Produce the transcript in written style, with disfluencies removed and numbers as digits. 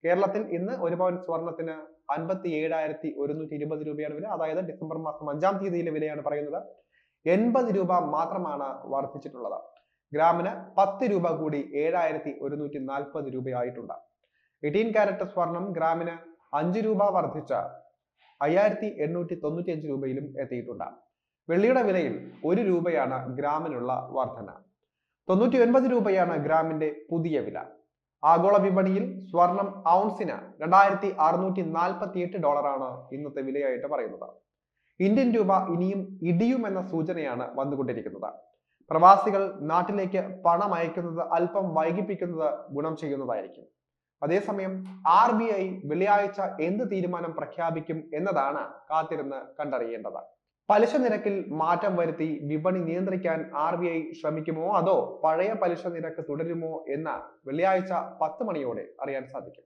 കേരളത്തിൽ ഇന്ന് ഒരു പവൻ സ്വർണത്തിന് 57,120 രൂപയാണ് വില. അതായത് ഡിസംബർ മാസം 5-ാം തീയതിയിലെ വിലയാണ് പറയുന്നത്. 80 രൂപ മാത്രമാണ് വർദ്ധിച്ചിട്ടുള്ളത്. ഗ്രാമിന് 10 രൂപ കൂടി 7,140 രൂപയായിട്ടുണ്ട്. 18 കാരറ്റ് സ്വർണം ഗ്രാമിന് 5 രൂപ വർദ്ധിച്ച 5,895 രൂപയിലും എത്തിയിട്ടുണ്ട്. വെള്ളിയുടെ വിലയിൽ 1 രൂപയാണ് ഗ്രാമിനുള്ള വർധന. 99 രൂപയാണ് ഗ്രാമിന്റെ പുതിയ വില. ആഗോള വിപണിയിൽ സ്വർണം ഔൺസിന് $2,648 ഇന്നത്തെ വിലയായിട്ട് പറയുന്നത്. ഇന്ത്യൻ രൂപ ഇനിയും ഇടിയുമെന്ന സൂചനയാണ് വന്നുകൊണ്ടിരിക്കുന്നത്. പ്രവാസികൾ നാട്ടിലേക്ക് പണം അയക്കുന്നത് അല്പം വൈകിപ്പിക്കുന്നത് ഗുണം ചെയ്യുന്നതായിരിക്കും. അതേസമയം RBI വെള്ളിയാഴ്ച എന്ത് തീരുമാനം പ്രഖ്യാപിക്കും എന്നതാണ് കാത്തിരുന്ന് കണ്ടറിയേണ്ടത്. പലിശ നിരക്കിൽ മാറ്റം വരുത്തി വിപണി നിയന്ത്രിക്കാൻ RBI ശ്രമിക്കുമോ അതോ പഴയ പലിശ നിരക്ക് തുടരുമോ എന്ന് വെള്ളിയാഴ്ച 10 മണിയോടെ അറിയാൻ സാധിക്കും.